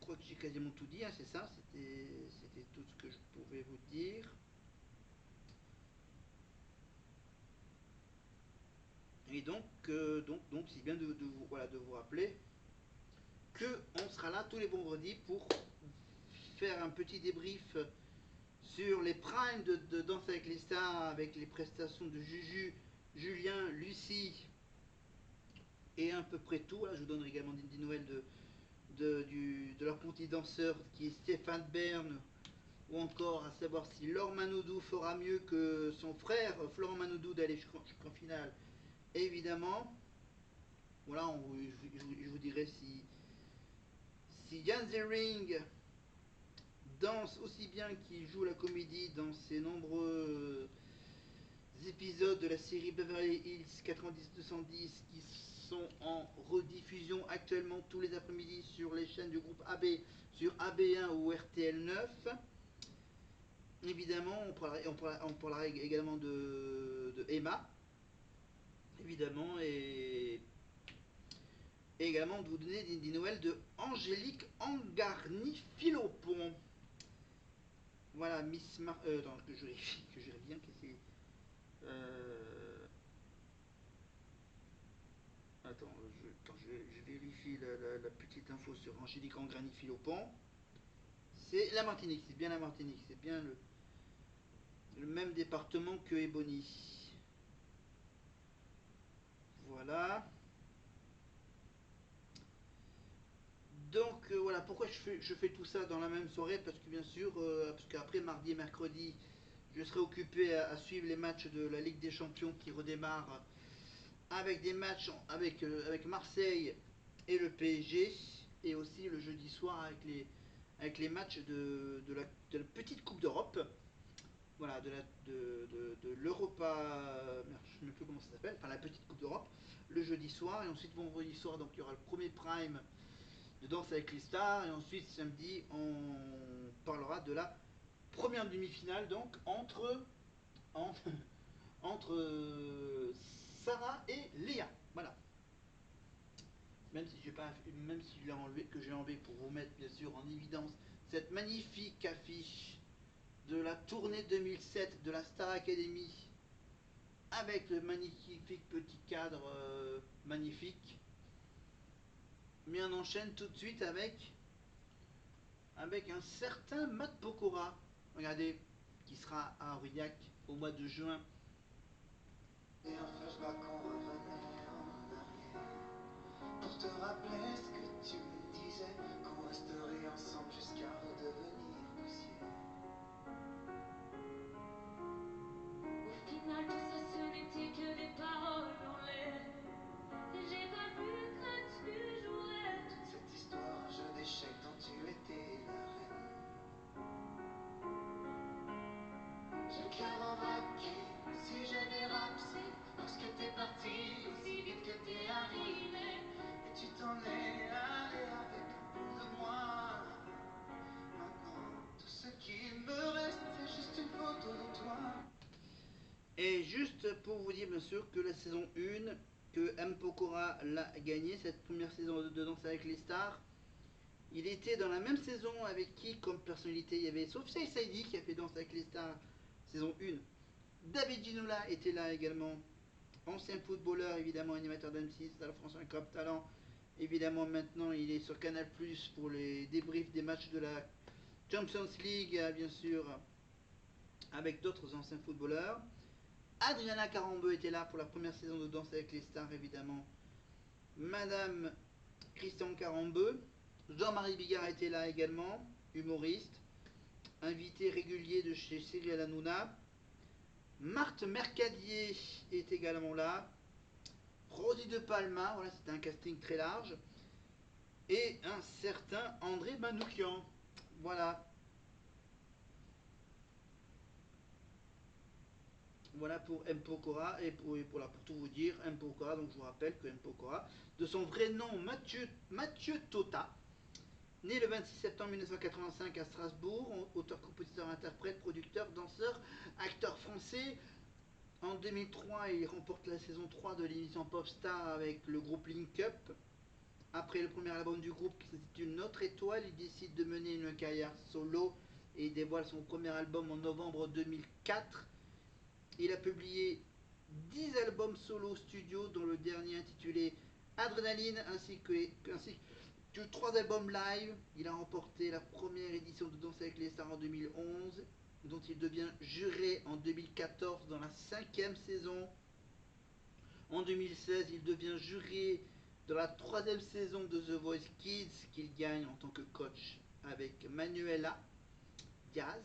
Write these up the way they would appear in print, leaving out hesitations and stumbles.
crois que j'ai quasiment tout dit, hein, c'est ça, c'était tout ce que je pouvais vous dire. Et donc c'est bien voilà, de vous rappeler que on sera là tous les vendredis pour faire un petit débrief sur les primes de Danse avec les stars, avec les prestations de Juju, Julien, Lucie et à peu près tout. Là, je vous donnerai également des nouvelles de leur petit danseur qui est Stéphane Bern, ou encore à savoir si Laure Manodou fera mieux que son frère Florent Manodou d'aller jusqu'en finale, évidemment. Voilà, je vous dirai si Jan Zering danse aussi bien qu'il joue la comédie dans ses nombreux épisodes de la série Beverly Hills 90-210 qui sont en rediffusion actuellement tous les après-midi sur les chaînes du groupe AB, sur AB1 ou RTL9. Évidemment, on parlera également de Emma, évidemment, et également de vous donner des nouvelles de Angélique Angarni-Philopon. Voilà, Miss attends, que je reviens, que c'est... Attends, je vérifie la petite info sur Angélique Angarni-Philopon. C'est la Martinique, c'est bien la Martinique, c'est bien le même département que Ebony. Voilà. Donc voilà, pourquoi je fais tout ça dans la même soirée? Parce que bien sûr, parce qu'après mardi et mercredi, je serai occupé à suivre les matchs de la Ligue des Champions qui redémarrent avec des matchs avec Marseille et le PSG, et aussi le jeudi soir avec les matchs de la petite Coupe d'Europe. Voilà, de l'Europa, merde, je ne sais même plus comment ça s'appelle, enfin la petite Coupe d'Europe, le jeudi soir, et ensuite vendredi soir, donc il y aura le premier prime de Danse avec les stars, et ensuite samedi, on parlera de la première demi-finale, donc entre, entre Sarah et Léa. Voilà. Même si j'ai enlevé pour vous mettre bien sûr en évidence cette magnifique affiche de la tournée 2007 de la Star Academy, avec le magnifique petit cadre magnifique. Mais on enchaîne tout de suite avec un certain Matt Pokora, regardez, qui sera à Aurillac au mois de juin. Et un flashback, on revenait en arrière pour te rappeler ce que tu me disais, qu'on resterait ensemble jusqu'à redevenir poussière. Au final, tout ça, ce n'était que des paroles en l'air. Et j'ai pas vu que tu jouais toute cette histoire, un jeu d'échecs dont tu étais la reine. J'ai le cœur en vrac, si je dérape, c'est parce que t'es parti aussi vite que t'es arrivé. Et tu t'en es allé avec un bout de moi. Maintenant, tout ce qu'il me reste, c'est juste une photo de toi. Et juste pour vous dire bien sûr que la saison 1, que M. Pokora l'a gagné, cette première saison de Danse avec les stars, il était dans la même saison avec qui comme personnalité? Il y avait Sofia Saidi qui a fait Danse avec les stars saison 1. David Ginola était là également, ancien footballeur évidemment, animateur d'M6, de la France 1 Cup Talent. Évidemment maintenant il est sur Canal Plus pour les débriefs des matchs de la Champions League, bien sûr, avec d'autres anciens footballeurs. Adriana Carambeu était là pour la première saison de Danse avec les stars, évidemment. Madame Christian Carambeu. Jean-Marie Bigard était là également, humoriste. Invité régulier de chez Cyril Hanouna. Marthe Mercadier est également là. Rosie de Palma, voilà, c'était un casting très large. Et un certain André Manoukian. Voilà. Voilà pour M. Pokora, et pour tout vous dire, M. Pokora, donc je vous rappelle que M. Pokora, de son vrai nom Mathieu Tota, né le 26 septembre 1985 à Strasbourg, auteur, compositeur, interprète, producteur, danseur, acteur français. En 2003, il remporte la saison 3 de l'émission Popstar avec le groupe Link Up. Après le premier album du groupe qui s'intitule Notre Étoile, il décide de mener une carrière solo et dévoile son premier album en novembre 2004. Il a publié 10 albums solo studio, dont le dernier intitulé Adrenaline, ainsi que 3 albums live. Il a remporté la première édition de Danse avec les stars en 2011, dont il devient juré en 2014 dans la 5e saison. En 2016, il devient juré dans la 3e saison de The Voice Kids, qu'il gagne en tant que coach avec Manuela Diaz.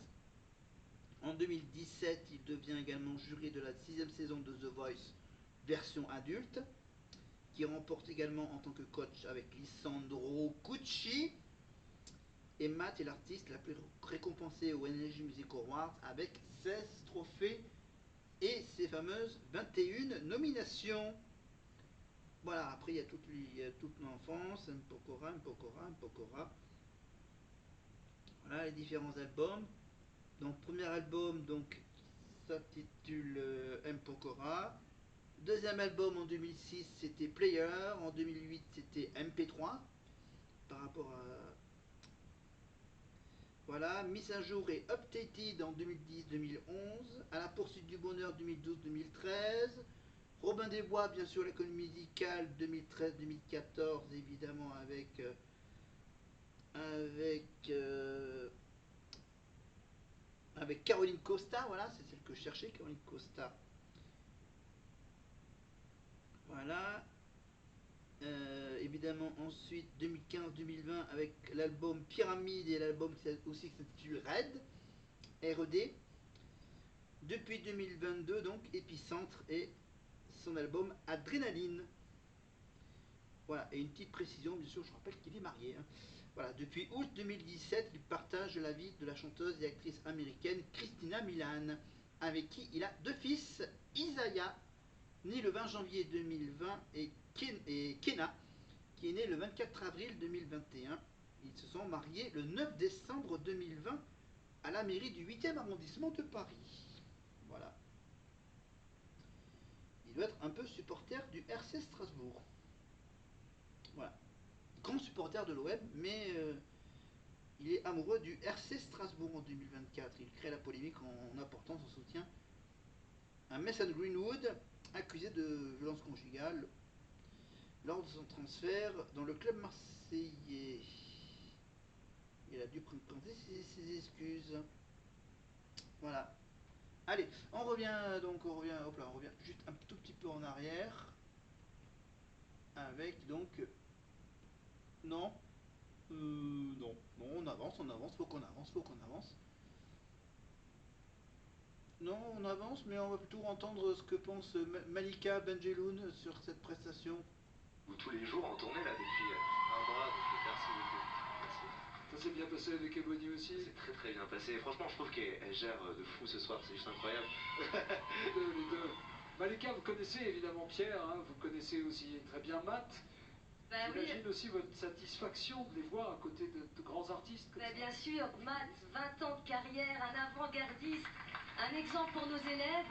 En 2017, il devient également juré de la 6e saison de The Voice version adulte, qui remporte également en tant que coach avec Lisandro Cucci. Et Matt est l'artiste la plus récompensée au Energy Music Awards avec 16 trophées et ses fameuses 21 nominations. Voilà, après il y a toute l'enfance, Mpokora, Mpokora, Mpokora. Voilà les différents albums. Donc premier album donc s'intitule Mpokora. Deuxième album en 2006 c'était Player. En 2008 c'était MP3. Par rapport à... Voilà, mise à jour et updated en 2010-2011. À la poursuite du bonheur 2012-2013. Robin des Bois, bien sûr, l'école musicale 2013-2014, évidemment, avec, avec Caroline Costa, voilà, c'est celle que je cherchais, Caroline Costa. Voilà. Évidemment, ensuite 2015-2020 avec l'album Pyramide et l'album aussi qui s'intitule Red, RED. Depuis 2022, donc, Épicentre et son album Adrénaline. Voilà, et une petite précision, bien sûr, je rappelle qu'il est marié. Hein. Voilà, depuis août 2017, il partage la vie de la chanteuse et actrice américaine Christina Milian, avec qui il a 2 fils, Isaiah, né le 20 janvier 2020, et Kena, qui est né le 24 avril 2021. Ils se sont mariés le 9 décembre 2020 à la mairie du 8e arrondissement de Paris. Voilà. Il doit être un peu supporter du RC Strasbourg. Voilà. Grand supporter de l'OM, mais il est amoureux du RC Strasbourg en 2024. Il crée la polémique en apportant son soutien à Mason Greenwood, accusé de violence conjugale lors de son transfert dans le club marseillais. Il a dû présenter ses excuses. Voilà. Allez, on revient donc, hop là, on revient juste un tout petit peu en arrière. Avec donc... Non. Non. Non, on avance, faut qu'on avance, faut qu'on avance. Non, on avance, mais on va plutôt entendre ce que pense Malika Benjeloun sur cette prestation. Vous tous les jours en tournée là depuis un mois, donc merci beaucoup. Merci. Ça s'est bien passé avec Ebony aussi. C'est très très bien passé. Franchement, je trouve qu'elle gère de fou ce soir, c'est juste incroyable. Les deux. Malika, vous connaissez évidemment Pierre, hein, vous connaissez aussi très bien Matt. Bah J'imagine oui. aussi votre satisfaction de les voir à côté de grands artistes. Bah bien sûr, Matt, 20 ans de carrière, un avant-gardiste, un exemple pour nos élèves.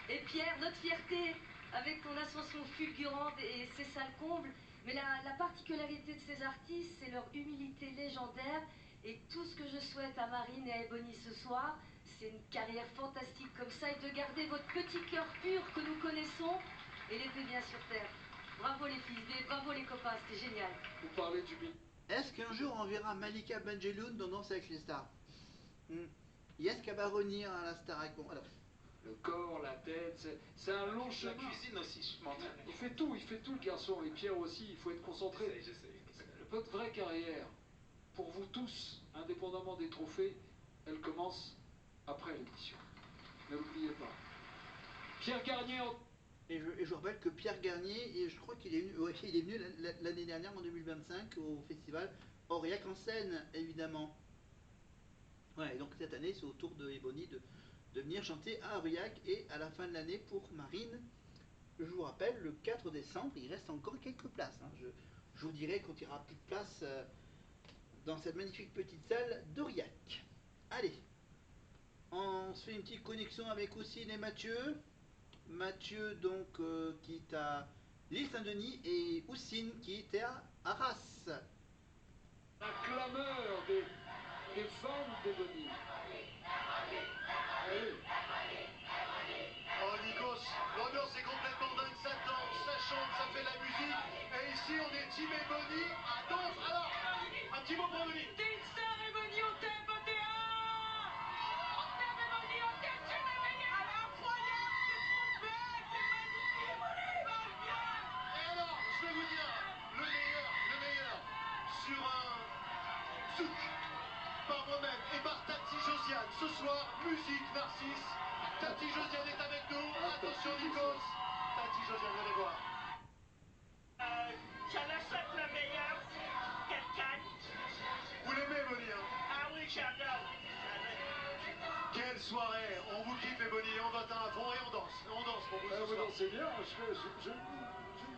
Et Pierre, notre fierté, avec ton ascension fulgurante, et c'est ça le comble. Mais la particularité de ces artistes, c'est leur humilité légendaire. Et tout ce que je souhaite à Marine et à Ebony ce soir, c'est une carrière fantastique comme ça et de garder votre petit cœur pur que nous connaissons et l'épée bien sur terre. Bravo les fils, bravo les copains, c'était génial. Vous parlez d'humilité. Est-ce qu'un jour on verra Malika Benjeloun dans Danse avec les stars? Est-ce qu'elle va revenir à la star avec bon, alors. Le corps, la tête, c'est un long chemin. La cuisine aussi, je m'entraîne. Il fait tout le garçon. Et Pierre aussi, il faut être concentré. J'essaie. Votre vraie carrière, pour vous tous, indépendamment des trophées, elle commence après l'émission. Ne l'oubliez pas. Pierre Garnier en... Et je rappelle que Pierre Garnier, et je crois qu'il est venu, ouais, il est venu l'année dernière en 2025 au festival Aurillac en Seine, évidemment. Ouais, et donc cette année, c'est au tour de Ebony de venir chanter à Aurillac et à la fin de l'année pour Marine. Je vous rappelle, le 4 décembre, il reste encore quelques places. Hein. Je vous dirai quand il n'y aura plus de place dans cette magnifique petite salle d'Aurillac. Allez, on se fait une petite connexion avec Oussine et Mathieu. Mathieu donc qui est à l'île Saint-Denis et Oussine qui était à Arras. La clameur des fans d'Ebony. Allez. Oh Nikos, l'ambiance est complètement dingue, ça danse, ça chante, ça fait la musique. Et ici on est Team Ebony à danse. Alors, un petit mot pour Ebony. T'es une star, Ebony, on t'aime, on t'aime, on t'aime, Ebony, on t'aime, tu es merveilleuse. Elle est incroyable, t'es trop belle, t'es magnifique, va bien. Et alors, je vais vous dire, le meilleur, sur un zouk, par moi-même et par Tati Josiane. Ce soir, musique Narcisse. Tati Josiane est avec nous. Attention Nikos. Tati Josiane, venez voir. Je la souhaite le meilleur, qu'elle gagne. Vous l'aimez Ebony, hein? Ah oui, j'adore. Quelle soirée. On vous kiffe Ebony, on va à fond et on danse. On danse pour vous ce Vous soir. dansez bien, je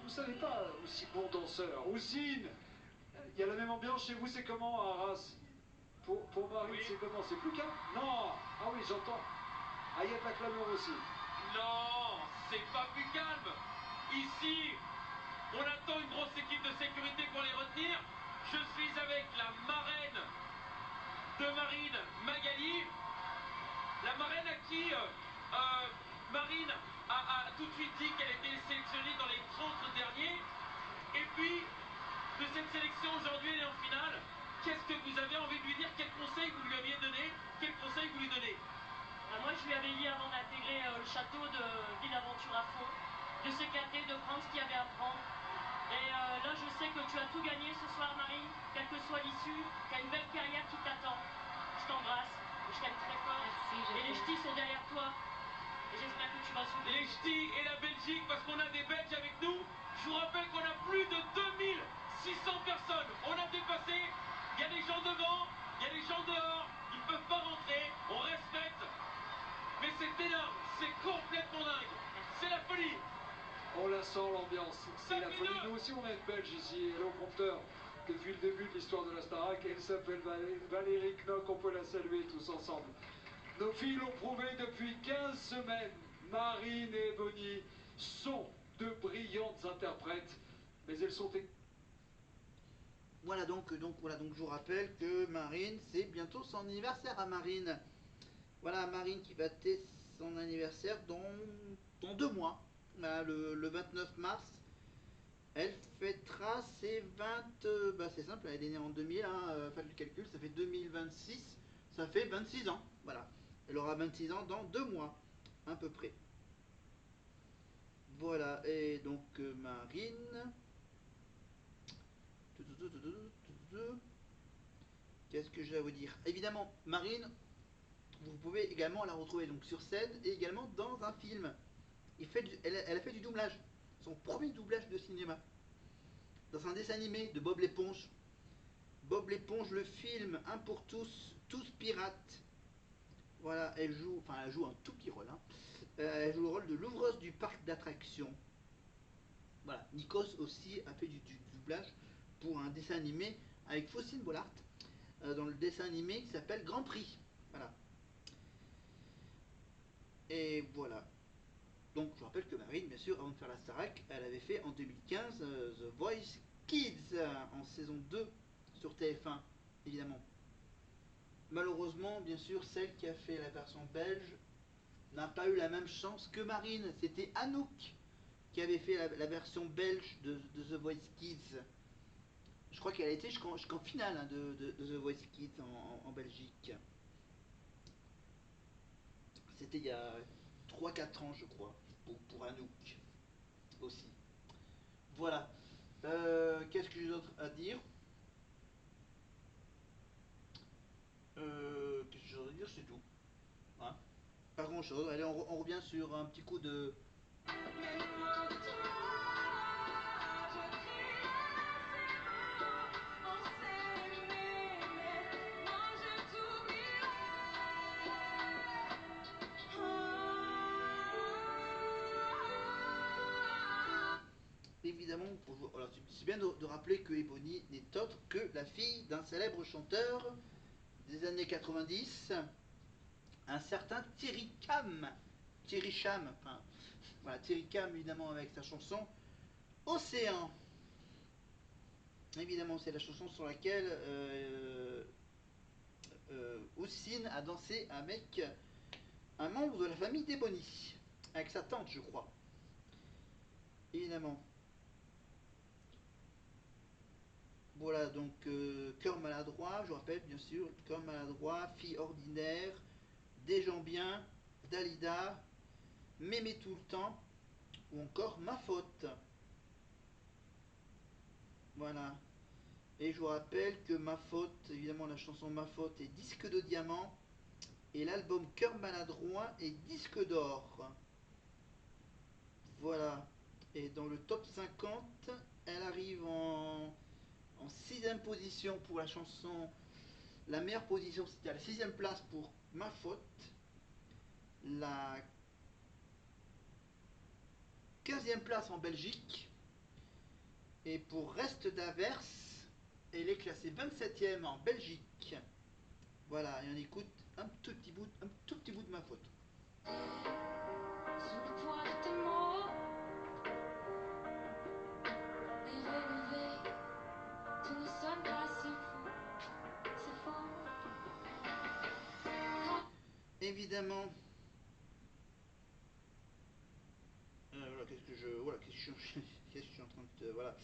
vous savez pas aussi bon danseur. Ousine, il y a la même ambiance chez vous, c'est comment à Arras? Pour Marine, Oui. c'est comment? C'est plus calme? Non. Ah oui, j'entends. Ah, il y a de la clameur aussi. Non, c'est pas plus calme. Ici, on attend une grosse équipe de sécurité pour les retenir. Je suis avec la marraine de Marine, Magali. La marraine à qui Marine a tout de suite dit qu'elle était sélectionnée dans les 30 derniers. Et puis, de cette sélection aujourd'hui, elle est en finale. Qu'est-ce que vous avez envie de lui dire? Quel conseil vous lui aviez donné? Quel conseil vous lui donnez? Moi, je lui avais dit avant d'intégrer le château de Ville-Aventure à fond, de s'éclater, de prendre ce qu'il y avait à prendre. Et là, je sais que tu as tout gagné ce soir, Marine, quelle que soit l'issue, tu as une belle carrière qui t'attend. Je t'embrasse, je t'aime très fort. Merci, et les ch'tis sont derrière toi. Et j'espère que tu vas souffrir. Les ch'tis et la Belgique, parce qu'on a des Belges avec nous. Je vous rappelle qu'on a plus de 2600 personnes. On a dépassé. Il y a des gens devant, il y a des gens dehors. Ils ne peuvent pas rentrer. On respecte. Mais c'est énorme. C'est complètement dingue. C'est la folie. On la sent l'ambiance. C'est la folie. Nous aussi, on a une Belge ici, elle est au compteur depuis le début de l'histoire de la Starac. Elle s'appelle Valérie Knock. On peut la saluer tous ensemble. Nos filles l'ont prouvé depuis 15 semaines. Marine et Ebony sont de brillantes interprètes, mais elles sont... Voilà donc je vous rappelle que Marine, c'est bientôt son anniversaire à Marine. Voilà, Marine qui va fêter son anniversaire dans 2 mois. Voilà, le 29 mars. Elle fêtera ses 20... bah c'est simple, elle est née en 2000, hein, faites le calcul, ça fait 2026, ça fait 26 ans. Voilà, elle aura 26 ans dans 2 mois, à peu près. Voilà, et donc Marine... Qu'est-ce que j'ai à vous dire? Évidemment, Marine, vous pouvez également la retrouver donc sur scène et également dans un film. Elle a fait du doublage, son premier doublage de cinéma, dans un dessin animé de Bob l'éponge. Bob l'éponge, le film, un pour tous, tous pirates. Voilà, elle joue un tout petit rôle. Hein. Elle joue le rôle de l'ouvreuse du parc d'attractions. Voilà, Nikos aussi a fait du doublage pour un dessin animé avec Faustine Bollard dans le dessin animé qui s'appelle Grand Prix. Voilà. Et voilà. Donc je rappelle que Marine, bien sûr, avant de faire la Starac, elle avait fait en 2015 The Voice Kids en saison 2 sur TF1, évidemment. Malheureusement, bien sûr, celle qui a fait la version belge n'a pas eu la même chance que Marine. C'était Anouk qui avait fait la version belge de The Voice Kids. Je crois qu'elle a été jusqu'en finale hein, de The Voice Kids en Belgique. C'était il y a 3-4 ans, je crois, pour Anouk aussi. Voilà. Qu'est-ce que j'ai d'autre à dire? Qu'est-ce que j'ai à dire? C'est tout. Hein, pas grand chose. Allez, on revient sur un petit coup de. Évidemment, c'est bien de rappeler que Ebony n'est autre que la fille d'un célèbre chanteur des années 90, un certain Thierry Cam. Thierry Cham, enfin, voilà, Thierry Cam évidemment avec sa chanson Océan. Évidemment, c'est la chanson sur laquelle Houssine a dansé avec un membre de la famille d'Ebony, avec sa tante, je crois. Évidemment. Voilà, donc Cœur maladroit, je rappelle bien sûr, Cœur maladroit, Fille ordinaire, Des gens bien, Dalida, M'aimer tout le temps, ou encore Ma faute. Voilà. Et je vous rappelle que Ma faute, évidemment la chanson Ma faute est disque de diamant, et l'album Cœur maladroit est disque d'or. Voilà. Et dans le top 50, elle arrive en 6ème position pour la chanson. La meilleure position, c'était à la 6ème place pour Ma faute. La 15e place en Belgique. Et pour Reste d'averse, elle est classée 27e en Belgique. Voilà, et on écoute un tout petit bout de Ma faute. Sous le poids de tes mots, et relevé, tu ne sonnes pas si faux, c'est faux. Évidemment. Voilà, qu'est-ce que je. Voilà, qu'est-ce que je suis en train de. Voilà.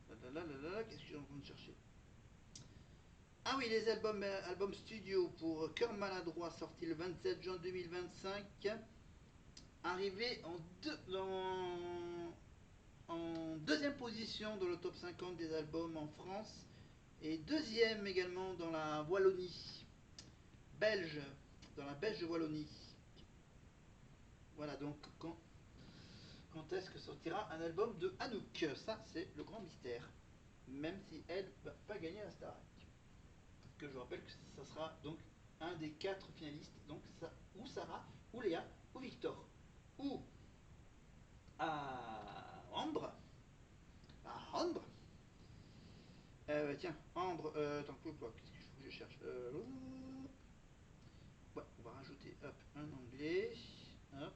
Qu'est-ce que je suis en train de chercher? Ah oui, les albums studio pour Cœur maladroit, sorti le 27 juin 2025, arrivé en deuxième position dans le top 50 des albums en France, et deuxième également dans la Wallonie belge, dans la Belge Wallonie. Voilà, donc quand est-ce que sortira un album de Anouk? Ça, c'est le grand mystère. Même si elle va pas gagner la Starac. Que je vous rappelle que ça sera donc un des 4 finalistes, donc ça, ou Sarah, ou Léa, ou Victor, ou Ambre. Ambre. Tiens, Ambre, attends, qu'est-ce qu'il faut que je cherche? Ouais, on va rajouter hop, un anglais. Hop.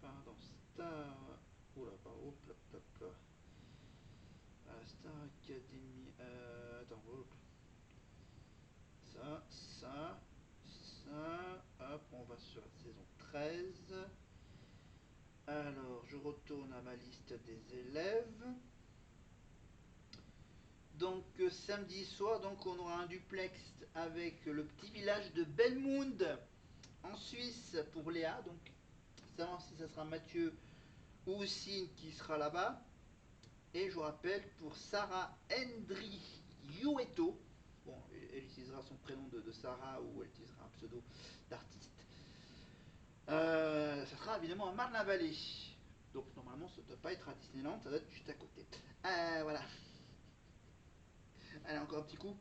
Pardon, Star. Oula, pardon, hop, hop, hop, hop. Star Academy. Attends, hop. Ça. Hop, on va sur la saison 13. Alors, je retourne à ma liste des élèves. Donc, samedi soir, donc, on aura un duplex avec le petit village de Belmund en Suisse pour Léa. Donc, savoir si ça sera Mathieu ou Houssine qui sera là-bas. Et je vous rappelle pour Sarah Hendry Youeto, bon, elle utilisera son prénom de Sarah ou elle utilisera un pseudo d'artiste. Ça sera évidemment à Marne-la-Vallée. Donc normalement ça ne doit pas être à Disneyland, ça doit être juste à côté. Voilà. Allez, encore un petit coup.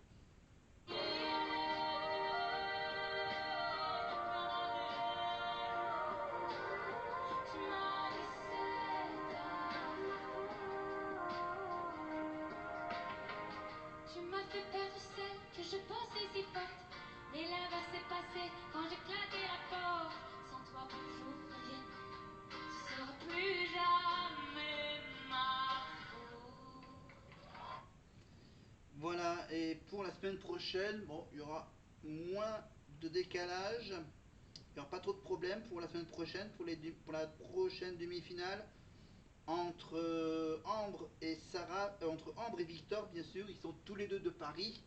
Tu m'as fait perdre celle que je pensais si forte. Mais l'inverse s'est passé quand j'ai claqué la porte. Sans toi, plus jour revienne, ce sera plus jamais ma faute. Voilà, et pour la semaine prochaine, bon, il y aura moins de décalage. Il n'y aura pas trop de problèmes pour la semaine prochaine, pour la prochaine demi-finale. Entre Ambre et Sarah, entre Ambre et Victor, bien sûr, ils sont tous les deux de Paris,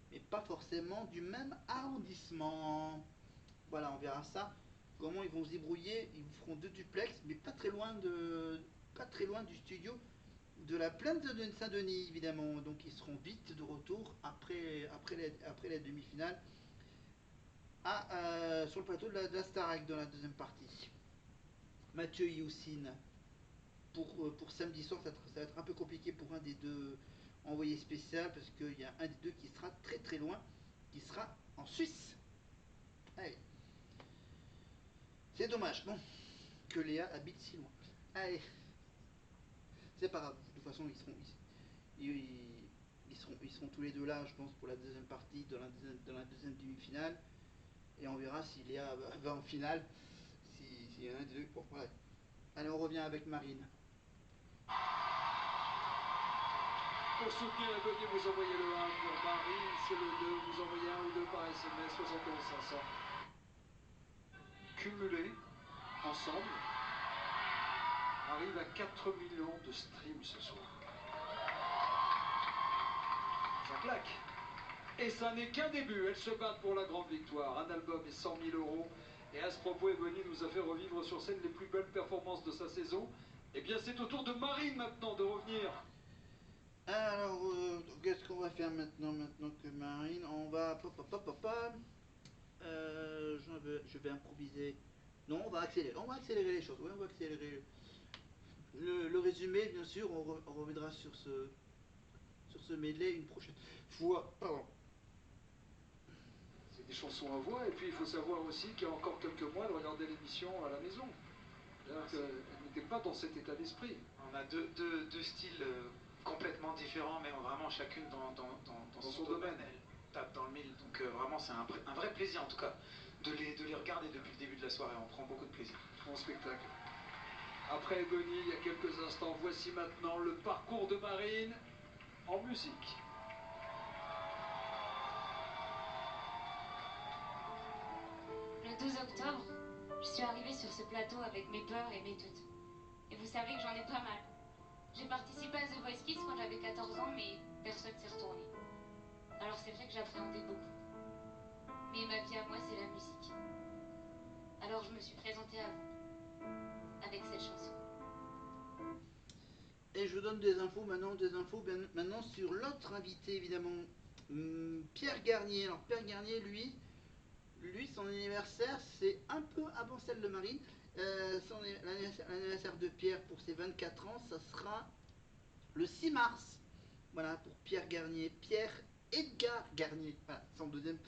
mais pas forcément du même arrondissement. Voilà, on verra ça. Comment ils vont se débrouiller. Ils vous feront 2 duplex, mais pas très loin du studio de la plaine de Saint-Denis, évidemment. Donc ils seront vite de retour après la demi-finale sur le plateau de la Starac dans la deuxième partie. Mathieu et Youssine pour samedi soir, ça va être un peu compliqué pour un des deux envoyés spécial parce qu'il y a un des deux qui sera très très loin, qui sera en Suisse. Allez. C'est dommage, bon, que Léa habite si loin. Allez, c'est pas grave, de toute façon ils seront tous les deux là, je pense, pour la deuxième partie, dans la deuxième demi-finale. Et on verra si Léa va en finale, s'il y en a un des deux. Bon, voilà. Allez, on revient avec Marine. Pour soutenir Ebony, vous envoyez le 1. Pour Marine, c'est le 2. Vous envoyez 1 ou 2 par SMS, 71 500. Cumulés, ensemble, arrive à 4 millions de streams ce soir. Ça claque. Et ça n'est qu'un début. Elles se battent pour la grande victoire. Un album et 100 000 €. Et à ce propos, Ebony nous a fait revivre sur scène les plus belles performances de sa saison. Eh bien, c'est au tour de Marine maintenant de revenir. Alors, qu'est-ce qu'on va faire maintenant que Marine, on va... je vais improviser. Non, on va accélérer les choses. Oui, on va accélérer le résumé, bien sûr. On reviendra sur ce medley une prochaine fois. Pardon. C'est des chansons à voix, et puis il faut savoir aussi qu'il y a encore quelques mois, elle regardait l'émission à la maison. C'est-à-dire qu'elle n'était pas dans cet état d'esprit. On a deux styles complètement différents, mais vraiment chacune dans son domaine. Elle tape dans le mille, donc vraiment c'est un vrai plaisir en tout cas de les regarder depuis le début de la soirée. On prend beaucoup de plaisir. Bon spectacle. Après Ebony, il y a quelques instants, voici maintenant le parcours de Marine en musique. Le 12 octobre, je suis arrivée sur ce plateau avec mes peurs et mes doutes. Et vous savez que j'en ai pas mal. J'ai participé à The Voice Kids quand j'avais 14 ans, mais personne s'est retourné. Alors c'est vrai que j'appréhendais beaucoup. Mais ma vie à moi, c'est la musique. Alors je me suis présentée à vous, avec cette chanson. Et je vous donne des infos maintenant sur l'autre invité, évidemment, Pierre Garnier. Alors Pierre Garnier, lui, son anniversaire, c'est un peu avant celle de Marine. L'anniversaire de Pierre pour ses 24 ans, ça sera le 6 mars. Voilà, pour Pierre Garnier. Pierre Edgar Garnier. Voilà, son deuxième